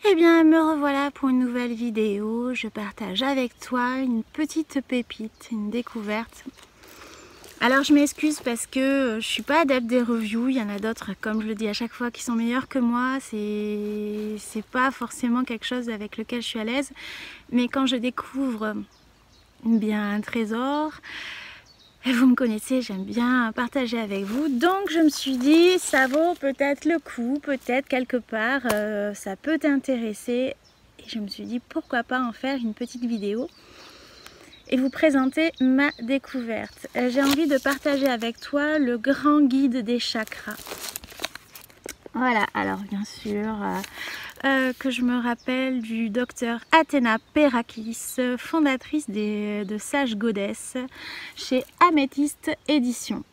Eh bien, me revoilà pour une nouvelle vidéo. Je partage avec toi une petite pépite, une découverte. Alors je m'excuse parce que je suis pas adepte des reviews, il y en a d'autres, comme je le dis à chaque fois, qui sont meilleurs que moi. C'est pas forcément quelque chose avec lequel je suis à l'aise. Mais quand je découvre bien un trésor, vous me connaissez, j'aime bien partager avec vous. Donc je me suis dit, ça vaut peut-être le coup, peut-être quelque part, ça peut t'intéresser. Et je me suis dit, pourquoi pas en faire une petite vidéo et vous présenter ma découverte. J'ai envie de partager avec toi le grand guide des chakras. Voilà, alors bien sûr, que je me rappelle du docteur Athéna Perakis, fondatrice de Sage Goddess chez Améthyste Éditions.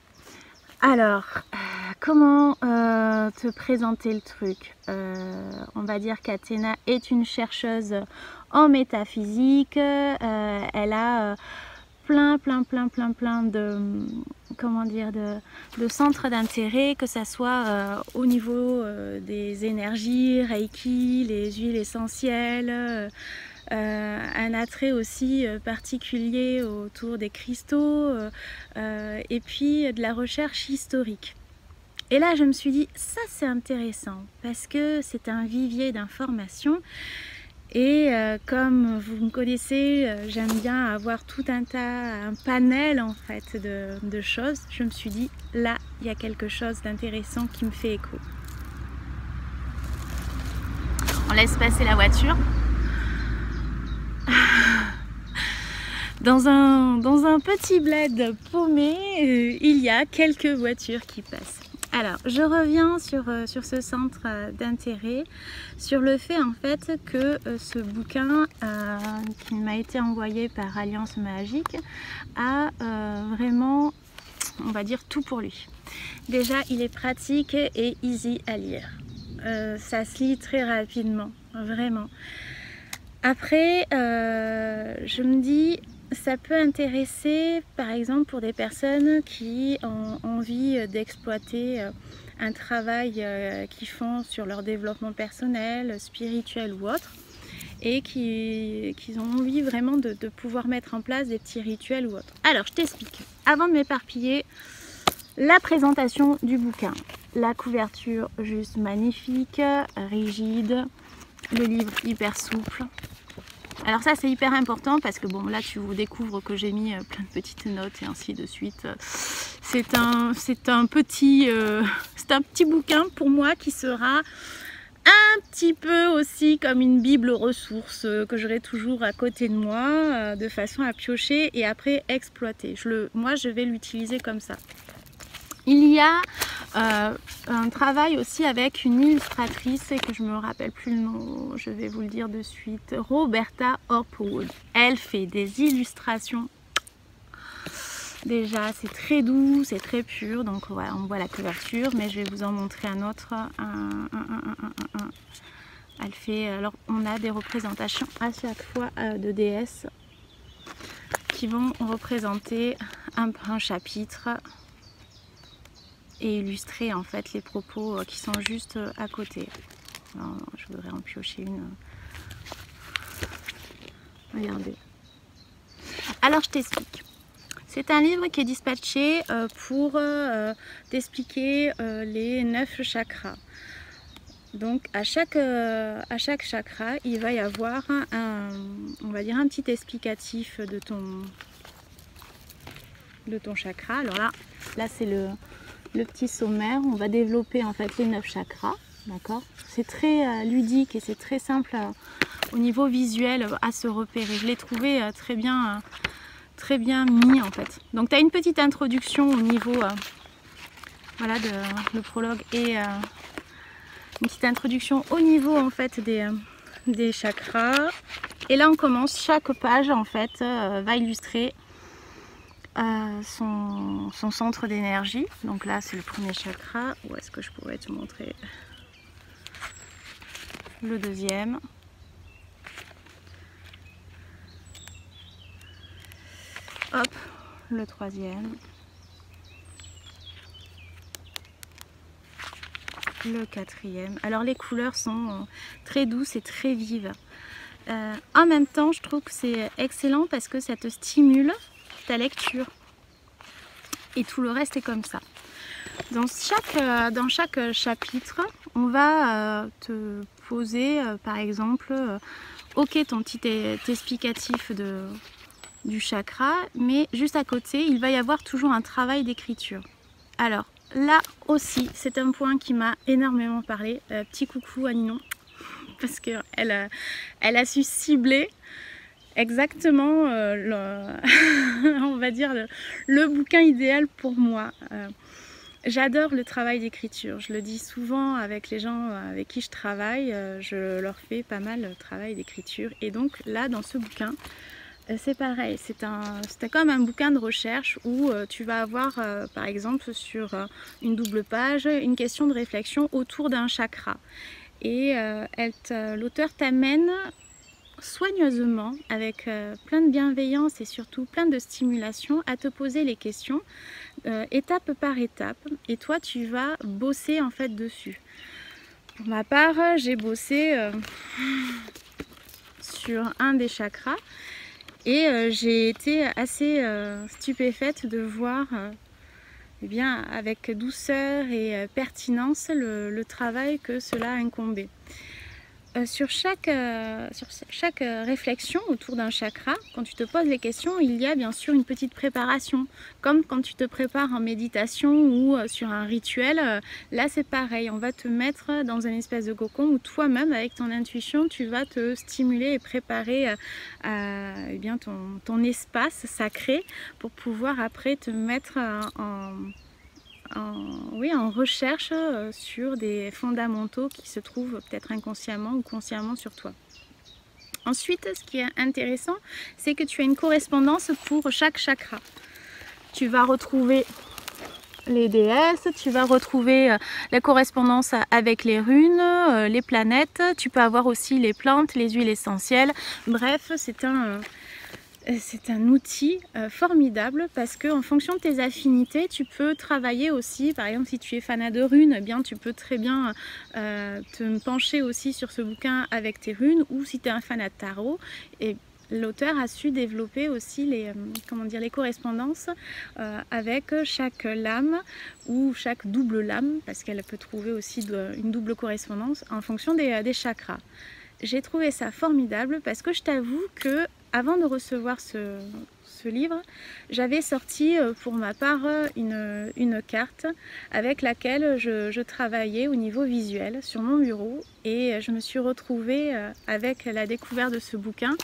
Alors, comment te présenter le truc? On va dire qu'Athéna est une chercheuse en métaphysique. Elle a plein de, comment dire, de centres d'intérêt, que ça soit au niveau des énergies, Reiki, les huiles essentielles, un attrait aussi particulier autour des cristaux, et puis de la recherche historique. Et là je me suis dit, ça c'est intéressant parce que c'est un vivier d'informations. Et comme vous me connaissez, j'aime bien avoir tout un panel en fait de choses. Je me suis dit, là, il y a quelque chose d'intéressant qui me fait écho. On laisse passer la voiture. Dans un petit bled paumé, il y a quelques voitures qui passent. Alors, je reviens sur ce centre d'intérêt, sur le fait en fait que ce bouquin qui m'a été envoyé par Alliance Magique a vraiment, on va dire, tout pour lui. Déjà, il est pratique et easy à lire. Ça se lit très rapidement, vraiment. Après, je me dis, ça peut intéresser par exemple pour des personnes qui ont envie d'exploiter un travail qu'ils font sur leur développement personnel, spirituel ou autre, et qui ont envie vraiment de pouvoir mettre en place des petits rituels ou autres. Alors je t'explique, avant de m'éparpiller, la présentation du bouquin. La couverture juste magnifique, rigide, le livre hyper souple. Alors ça c'est hyper important parce que bon là tu vous découvres que j'ai mis plein de petites notes et ainsi de suite. C'est un petit bouquin pour moi qui sera un petit peu aussi comme une bible ressource que j'aurai toujours à côté de moi de façon à piocher et après exploiter. Moi je vais l'utiliser comme ça. Il y a un travail aussi avec une illustratrice et que je me rappelle plus le nom, je vais vous le dire de suite, Roberta Hopwood. Elle fait des illustrations. Déjà c'est très doux, c'est très pur, donc voilà, on voit la couverture, mais je vais vous en montrer un autre. Elle fait, alors on a des représentations à chaque fois de déesses qui vont représenter un chapitre et illustrer en fait les propos qui sont juste à côté. Alors, je voudrais en piocher une. Regardez. Alors je t'explique. C'est un livre qui est dispatché pour t'expliquer les 9 chakras. Donc à chaque chakra, il va y avoir on va dire un petit explicatif de ton chakra. Alors là c'est le petit sommaire. On va développer en fait les 9 chakras, d'accord? C'est très ludique et c'est très simple au niveau visuel à se repérer. Je l'ai trouvé très bien mis en fait. Donc tu as une petite introduction au niveau voilà, le prologue et une petite introduction au niveau en fait des chakras. Et là on commence, chaque page en fait va illustrer son centre d'énergie. Donc là c'est le premier chakra. Où est-ce que je pourrais te montrer le deuxième? Hop, le troisième. le 4e. Alors les couleurs sont très douces et très vives. En même temps, je trouve que c'est excellent parce que ça te stimule ta lecture. Et tout le reste est comme ça. Dans chaque chapitre, on va te poser, par exemple, ok, ton petit explicatif du chakra, mais juste à côté, il va y avoir toujours un travail d'écriture. Alors là aussi, c'est un point qui m'a énormément parlé. Petit coucou à Ninon, parce qu'elle a su cibler exactement on va dire le bouquin idéal pour moi. J'adore le travail d'écriture, je le dis souvent avec les gens avec qui je travaille, je leur fais pas mal de travail d'écriture. Et donc là, dans ce bouquin, c'est pareil, c'est comme un bouquin de recherche où tu vas avoir, par exemple, sur une double page, une question de réflexion autour d'un chakra. Et l'auteur t'amène soigneusement, avec plein de bienveillance et surtout plein de stimulation, à te poser les questions étape par étape, et toi tu vas bosser en fait dessus. Pour ma part, j'ai bossé sur un des chakras et j'ai été assez stupéfaite de voir eh bien, avec douceur et pertinence le travail que cela incombait. Sur chaque réflexion autour d'un chakra, quand tu te poses les questions, il y a bien sûr une petite préparation. Comme quand tu te prépares en méditation ou sur un rituel, là c'est pareil. On va te mettre dans une espèce de cocon où toi-même, avec ton intuition, tu vas te stimuler et préparer eh bien, ton espace sacré pour pouvoir après te mettre en recherche sur des fondamentaux qui se trouvent peut-être inconsciemment ou consciemment sur toi. Ensuite, ce qui est intéressant, c'est que tu as une correspondance pour chaque chakra. Tu vas retrouver les déesses, tu vas retrouver la correspondance avec les runes, les planètes, tu peux avoir aussi les plantes, les huiles essentielles. Bref, c'est un outil formidable parce que en fonction de tes affinités, tu peux travailler aussi. Par exemple, si tu es fanat de runes, eh bien, tu peux très bien te pencher aussi sur ce bouquin avec tes runes, ou si tu es un fanat de tarot. Et l'auteur a su développer aussi les correspondances avec chaque lame ou chaque double lame, parce qu'elle peut trouver aussi une double correspondance en fonction des chakras. J'ai trouvé ça formidable parce que je t'avoue que avant de recevoir ce livre, j'avais sorti pour ma part une carte avec laquelle je travaillais au niveau visuel sur mon bureau, et je me suis retrouvée avec la découverte de ce bouquin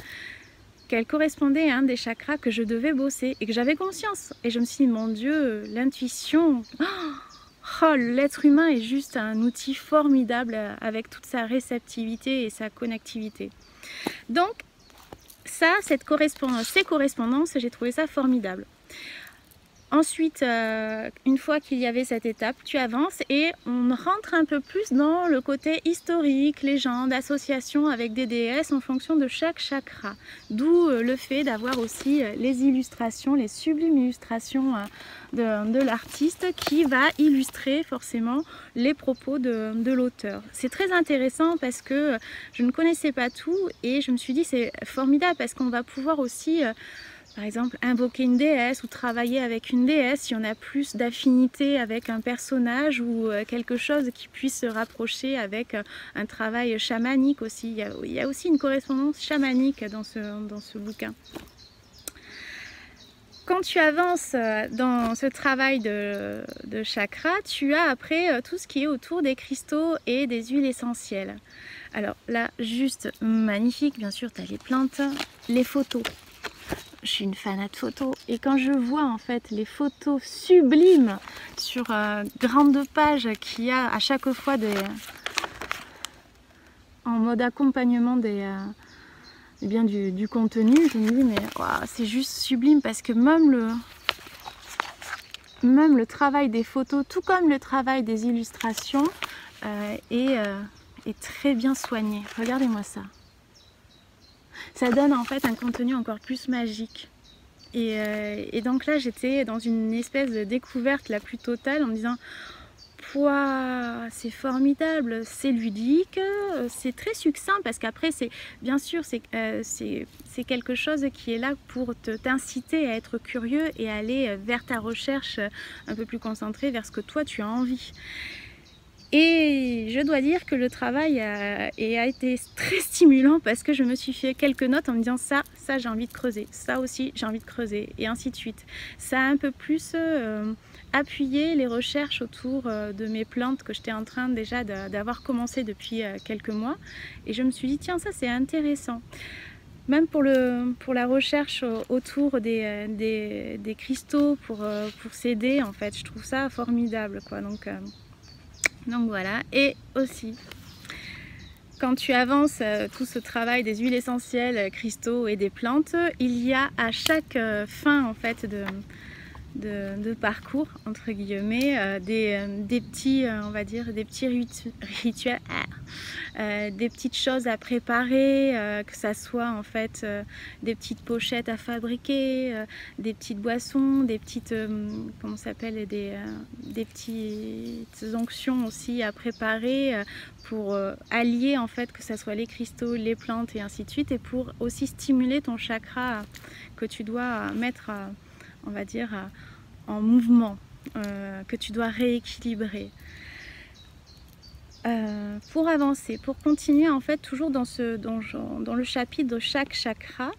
qu'elle correspondait à un des chakras que je devais bosser et que j'avais conscience. Et je me suis dit, mon Dieu, l'intuition... Oh, l'être humain est juste un outil formidable avec toute sa réceptivité et sa connectivité. Donc, ces correspondances, j'ai trouvé ça formidable. Ensuite, une fois qu'il y avait cette étape, tu avances et on rentre un peu plus dans le côté historique, légende, association avec des déesses en fonction de chaque chakra. D'où le fait d'avoir aussi les illustrations, les sublimes illustrations de l'artiste qui va illustrer forcément les propos de l'auteur. C'est très intéressant parce que je ne connaissais pas tout et je me suis dit c'est formidable parce qu'on va pouvoir aussi... par exemple, invoquer une déesse ou travailler avec une déesse si on a plus d'affinité avec un personnage ou quelque chose qui puisse se rapprocher avec un travail chamanique aussi. Il y a aussi une correspondance chamanique dans ce bouquin. Quand tu avances dans ce travail de chakra, tu as après tout ce qui est autour des cristaux et des huiles essentielles. Alors là, juste magnifique, bien sûr, tu as les plantes, les photos. Je suis une fanat de photos et quand je vois en fait les photos sublimes sur grandes pages qu'il y a à chaque fois en mode accompagnement du contenu, je me dis mais wow, c'est juste sublime parce que même le travail des photos, tout comme le travail des illustrations est très bien soigné. Regardez-moi ça. Ça donne en fait un contenu encore plus magique. Et donc là, j'étais dans une espèce de découverte la plus totale en me disant fois c'est formidable, c'est ludique, c'est très succinct parce qu'après c'est bien sûr c'est quelque chose qui est là pour t'inciter à être curieux et aller vers ta recherche un peu plus concentrée vers ce que toi tu as envie. Et je dois dire que le travail a été très stimulant parce que je me suis fait quelques notes en me disant ça j'ai envie de creuser, ça aussi j'ai envie de creuser, et ainsi de suite. Ça a un peu plus appuyé les recherches autour de mes plantes que j'étais en train déjà d'avoir commencé depuis quelques mois. Et je me suis dit tiens, ça c'est intéressant. Même pour la recherche autour des cristaux pour s'aider, en fait, je trouve ça formidable, quoi. Donc voilà. Et aussi, quand tu avances tout ce travail des huiles essentielles, cristaux et des plantes, il y a à chaque fin en fait de parcours entre guillemets des petits on va dire des petits rituels, des petites choses à préparer, que ça soit en fait des petites pochettes à fabriquer, des petites boissons, des petites comment ça s'appelle, des petites onctions aussi à préparer pour allier en fait que ça soit les cristaux, les plantes et ainsi de suite, et pour aussi stimuler ton chakra que tu dois mettre on va dire en mouvement, que tu dois rééquilibrer. Pour avancer, pour continuer en fait toujours dans le chapitre de chaque chakra,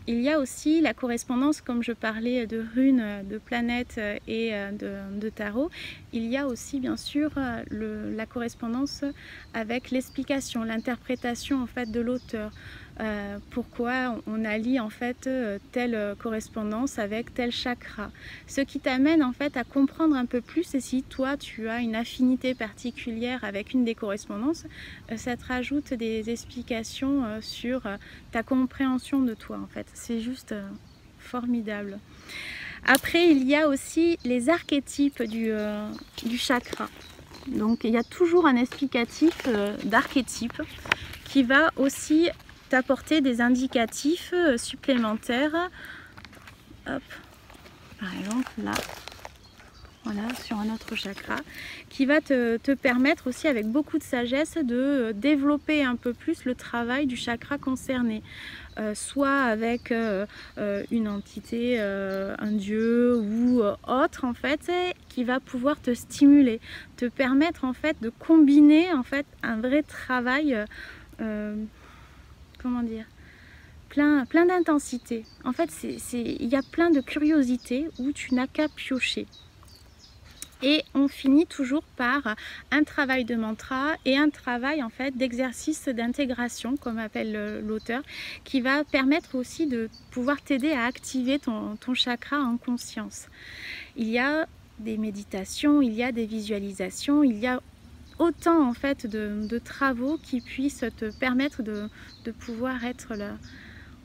il y a aussi la correspondance, comme je parlais de runes, de planètes et de tarot, il y a aussi bien sûr la correspondance avec l'explication, l'interprétation en fait de l'auteur. Pourquoi on allie en fait telle correspondance avec tel chakra. Ce qui t'amène en fait à comprendre un peu plus, et si toi tu as une affinité particulière avec une des correspondances, ça te rajoute des explications sur ta compréhension de toi en fait. C'est juste formidable. Après il y a aussi les archétypes du chakra. Donc il y a toujours un explicatif d'archétype qui va aussi t'apporter des indicatifs supplémentaires. Hop, par exemple là, voilà, sur un autre chakra, qui va te permettre aussi avec beaucoup de sagesse de développer un peu plus le travail du chakra concerné. Soit avec une entité, un dieu ou autre en fait, qui va pouvoir te stimuler, te permettre en fait de combiner en fait un vrai travail comment dire, plein d'intensité. En fait, il y a plein de curiosité où tu n'as qu'à piocher. Et on finit toujours par un travail de mantra et un travail en fait d'exercice d'intégration, comme appelle l'auteur, qui va permettre aussi de pouvoir t'aider à activer ton chakra en conscience. Il y a des méditations, il y a des visualisations, il y a autant en fait de travaux qui puissent te permettre de pouvoir être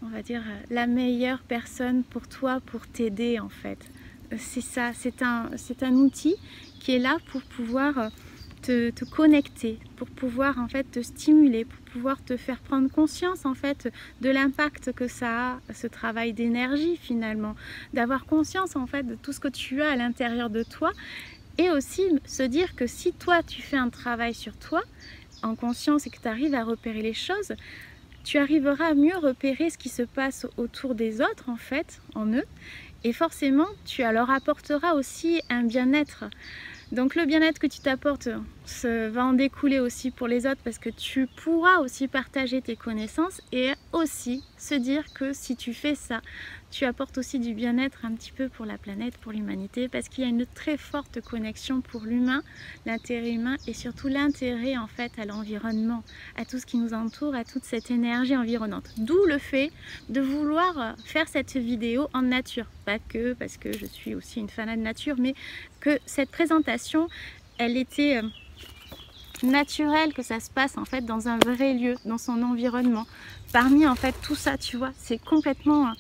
on va dire la meilleure personne pour toi, pour t'aider en fait. C'est ça, c'est un outil qui est là pour pouvoir te connecter, pour pouvoir en fait te stimuler, pour pouvoir te faire prendre conscience en fait de l'impact que ça a, ce travail d'énergie finalement, d'avoir conscience en fait de tout ce que tu as à l'intérieur de toi. Et aussi se dire que si toi tu fais un travail sur toi en conscience et que tu arrives à repérer les choses, tu arriveras à mieux repérer ce qui se passe autour des autres en fait, en eux, et forcément tu leur apporteras aussi un bien-être. Donc le bien-être que tu t'apportes va en découler aussi pour les autres, parce que tu pourras aussi partager tes connaissances et aussi se dire que si tu fais ça, tu apportes aussi du bien-être un petit peu pour la planète, pour l'humanité, parce qu'il y a une très forte connexion pour l'humain, l'intérêt humain et surtout l'intérêt en fait à l'environnement, à tout ce qui nous entoure, à toute cette énergie environnante. D'où le fait de vouloir faire cette vidéo en nature, pas que parce que je suis aussi une fanat de nature, mais que cette présentation, elle était naturelle, que ça se passe en fait dans un vrai lieu, dans son environnement. Parmi en fait tout ça, tu vois, c'est complètement...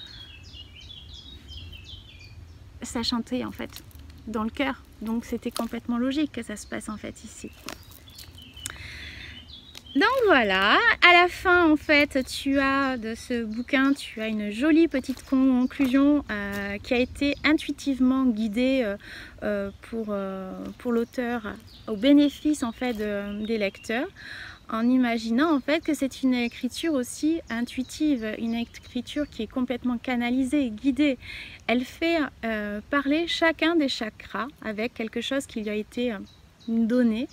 ça chantait en fait dans le cœur, donc c'était complètement logique que ça se passe en fait ici. Donc voilà, à la fin en fait de ce bouquin, tu as une jolie petite conclusion qui a été intuitivement guidée pour l'auteur au bénéfice en fait des lecteurs, en imaginant en fait que c'est une écriture aussi intuitive, une écriture qui est complètement canalisée, guidée. Elle fait parler chacun des chakras avec quelque chose qui lui a été donné.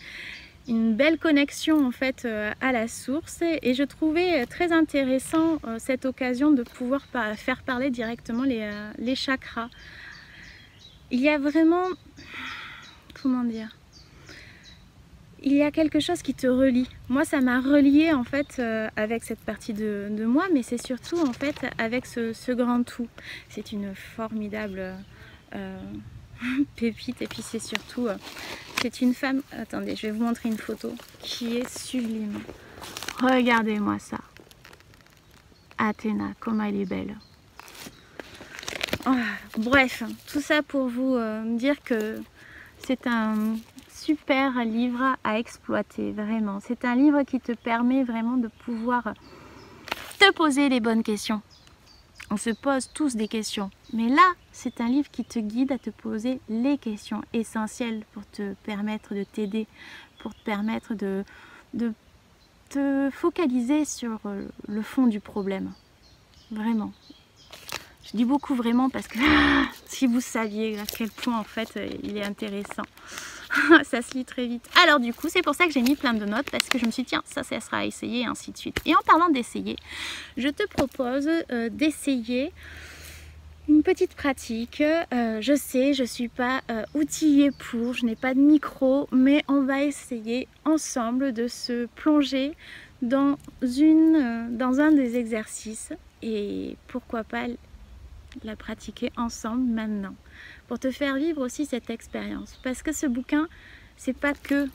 Une belle connexion en fait à la source, et je trouvais très intéressant cette occasion de pouvoir faire parler directement les chakras. Il y a vraiment, comment dire, il y a quelque chose qui te relie. Moi ça m'a relié en fait avec cette partie de moi, mais c'est surtout en fait avec ce grand tout. C'est une formidable pépite, et puis c'est surtout c'est une femme, attendez, je vais vous montrer une photo qui est sublime. Regardez-moi ça. Athéna, comme elle est belle. Oh, bref, tout ça pour vous dire que c'est un super livre à exploiter, vraiment. C'est un livre qui te permet vraiment de pouvoir te poser les bonnes questions. On se pose tous des questions, mais là, c'est un livre qui te guide à te poser les questions essentielles pour te permettre de t'aider, pour te permettre de te focaliser sur le fond du problème. Vraiment. Je dis beaucoup vraiment parce que si vous saviez à quel point en fait il est intéressant. Ça se lit très vite. Alors du coup, c'est pour ça que j'ai mis plein de notes, parce que je me suis dit, tiens, ça sera à essayer, et ainsi de suite. Et en parlant d'essayer, je te propose d'essayer une petite pratique. Je sais, je ne suis pas outillée pour, je n'ai pas de micro, mais on va essayer ensemble de se plonger dans un des exercices, et pourquoi pas la pratiquer ensemble maintenant, pour te faire vivre aussi cette expérience. Parce que ce bouquin, c'est pas que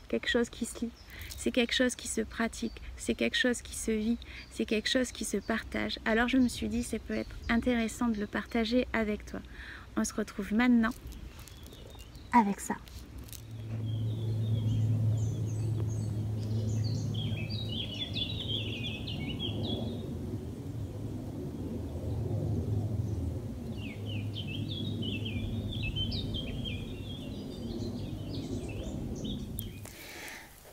quelque chose qui se lit, c'est quelque chose qui se pratique, c'est quelque chose qui se vit, c'est quelque chose qui se partage. Alors je me suis dit, ça peut être intéressant de le partager avec toi. On se retrouve maintenant avec ça.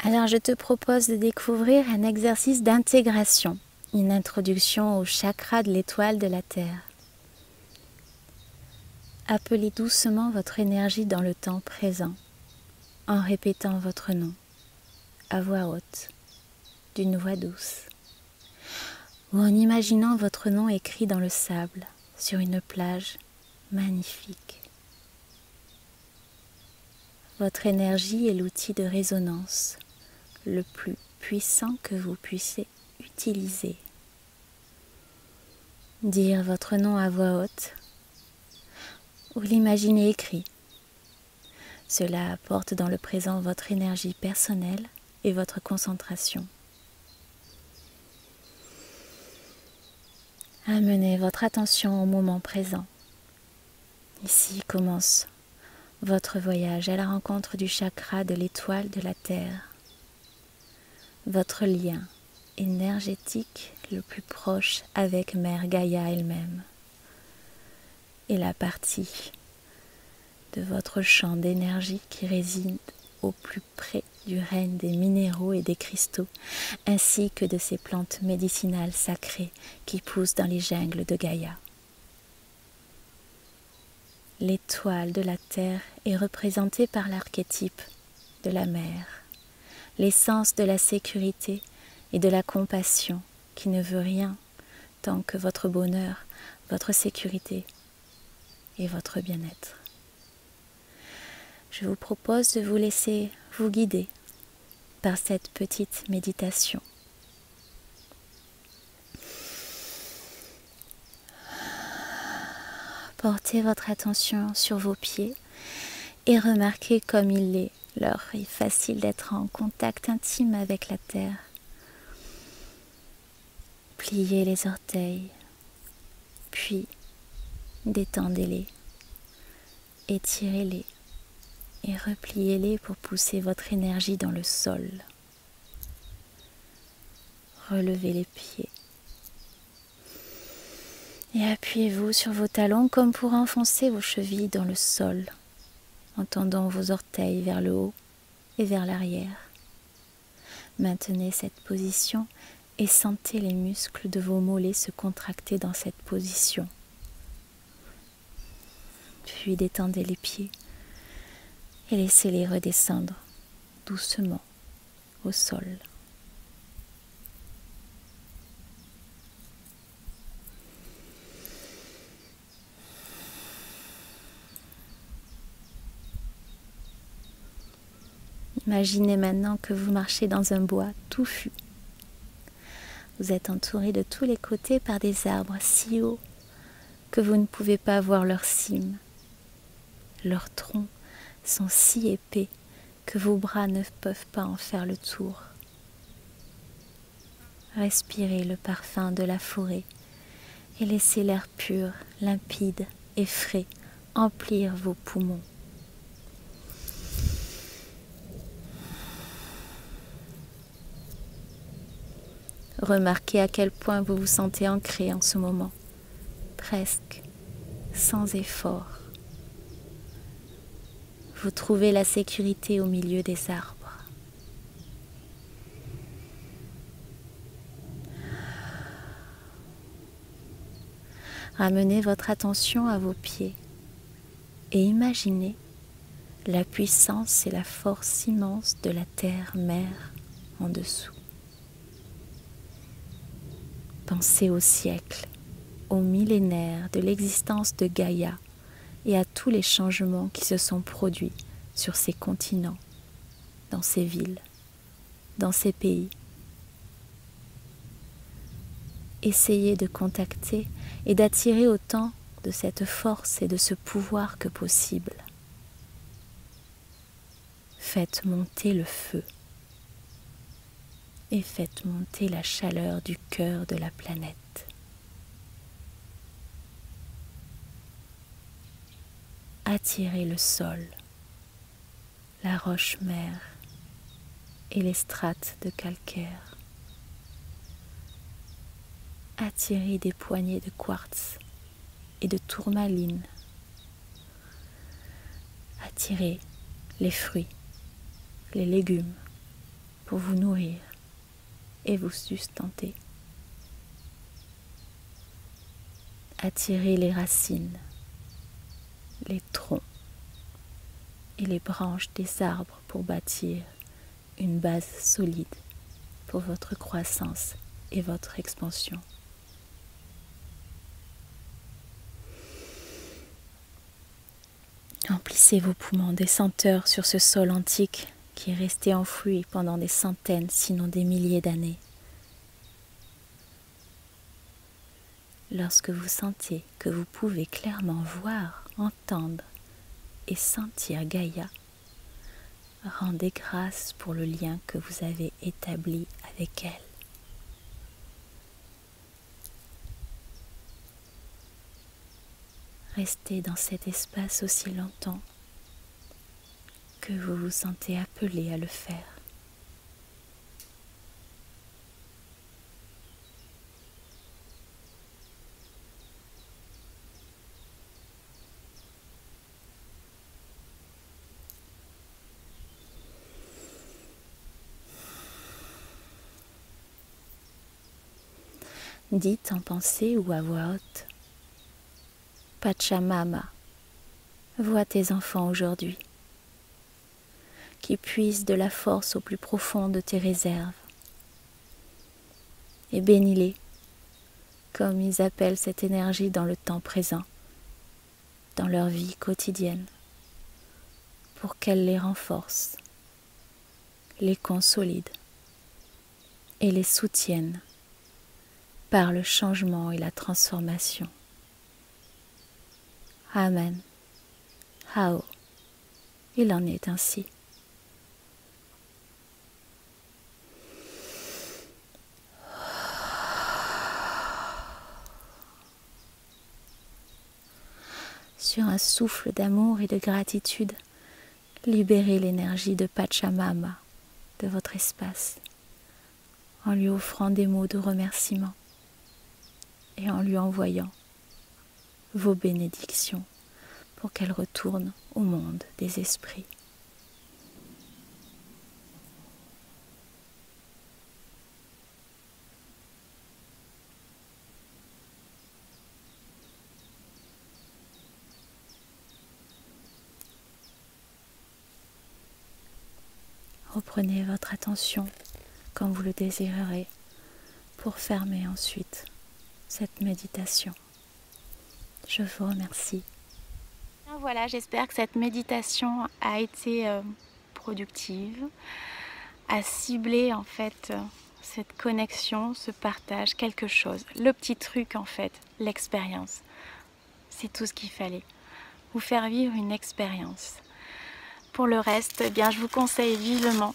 Alors je te propose de découvrir un exercice d'intégration, une introduction au chakra de l'étoile de la Terre. Appelez doucement votre énergie dans le temps présent, en répétant votre nom, à voix haute, d'une voix douce, ou en imaginant votre nom écrit dans le sable, sur une plage magnifique. Votre énergie est l'outil de résonance le plus puissant que vous puissiez utiliser. Dire votre nom à voix haute ou l'imaginer écrit. Cela apporte dans le présent votre énergie personnelle et votre concentration. Amenez votre attention au moment présent. Ici commence votre voyage à la rencontre du chakra de l'étoile de la Terre. Votre lien énergétique le plus proche avec Mère Gaïa elle-même, et la partie de votre champ d'énergie qui réside au plus près du règne des minéraux et des cristaux, ainsi que de ces plantes médicinales sacrées qui poussent dans les jungles de Gaïa. L'étoile de la Terre est représentée par l'archétype de la mer, l'essence de la sécurité et de la compassion qui ne veut rien tant que votre bonheur, votre sécurité et votre bien-être. Je vous propose de vous laisser vous guider par cette petite méditation. Portez votre attention sur vos pieds et remarquez comme il leur est facile d'être en contact intime avec la terre. Pliez les orteils, puis détendez-les, étirez-les et repliez-les pour pousser votre énergie dans le sol. Relevez les pieds. Et appuyez-vous sur vos talons comme pour enfoncer vos chevilles dans le sol, en tendant vos orteils vers le haut et vers l'arrière. Maintenez cette position et sentez les muscles de vos mollets se contracter dans cette position. Puis détendez les pieds et laissez-les redescendre doucement au sol. Imaginez maintenant que vous marchez dans un bois touffu. Vous êtes entouré de tous les côtés par des arbres si hauts que vous ne pouvez pas voir leurs cimes. Leurs troncs sont si épais que vos bras ne peuvent pas en faire le tour. Respirez le parfum de la forêt et laissez l'air pur, limpide et frais emplir vos poumons. Remarquez à quel point vous vous sentez ancré en ce moment, presque sans effort. Vous trouvez la sécurité au milieu des arbres. Ramenez votre attention à vos pieds et imaginez la puissance et la force immense de la terre-mère en dessous. Pensez aux siècles, aux millénaires de l'existence de Gaïa et à tous les changements qui se sont produits sur ces continents, dans ces villes, dans ces pays. Essayez de contacter et d'attirer autant de cette force et de ce pouvoir que possible. Faites monter le feu et faites monter la chaleur du cœur de la planète. Attirez le sol, la roche-mère et les strates de calcaire. Attirez des poignées de quartz et de tourmaline. Attirez les fruits, les légumes pour vous nourrir et vous sustenter. Attirez les racines, les troncs et les branches des arbres pour bâtir une base solide pour votre croissance et votre expansion. Emplissez vos poumons des senteurs sur ce sol antique qui est resté enfoui pendant des centaines, sinon des milliers d'années. Lorsque vous sentez que vous pouvez clairement voir, entendre et sentir Gaïa, rendez grâce pour le lien que vous avez établi avec elle. Restez dans cet espace aussi longtemps que vous vous sentez appelé à le faire. Dites en pensée ou à voix haute: Pachamama, vois tes enfants aujourd'hui, qui puisent de la force au plus profond de tes réserves, et bénis-les, comme ils appellent cette énergie dans le temps présent, dans leur vie quotidienne, pour qu'elle les renforce, les consolide et les soutienne par le changement et la transformation. Amen. Hao. Il en est ainsi. Sur un souffle d'amour et de gratitude, libérez l'énergie de Pachamama de votre espace. en lui offrant des mots de remerciement et en lui envoyant vos bénédictions pour qu'elle retourne au monde des esprits. Reprenez votre attention quand vous le désirerez pour fermer ensuite cette méditation. Je vous remercie. Voilà, j'espère que cette méditation a été productive, a ciblé en fait cette connexion, ce partage, quelque chose. Le petit truc en fait, l'expérience. C'est tout ce qu'il fallait. Vous faire vivre une expérience. Pour le reste, eh bien, je vous conseille vivement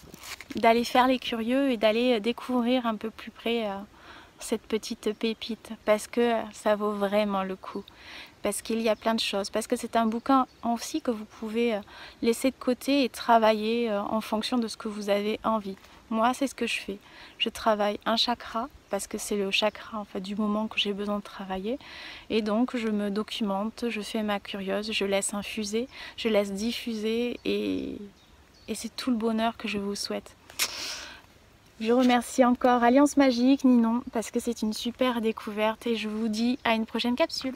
d'aller faire les curieux et d'aller découvrir un peu plus près cette petite pépite parce que ça vaut vraiment le coup. Parce qu'il y a plein de choses, parce que c'est un bouquin aussi que vous pouvez laisser de côté et travailler en fonction de ce que vous avez envie. Moi, c'est ce que je fais. Je travaille un chakra, parce que c'est le chakra en fait, du moment que j'ai besoin de travailler. Et donc, je me documente, je fais ma curieuse, je laisse infuser, je laisse diffuser et c'est tout le bonheur que je vous souhaite. Je remercie encore Alliance Magique, Ninon, parce que c'est une super découverte et je vous dis à une prochaine capsule.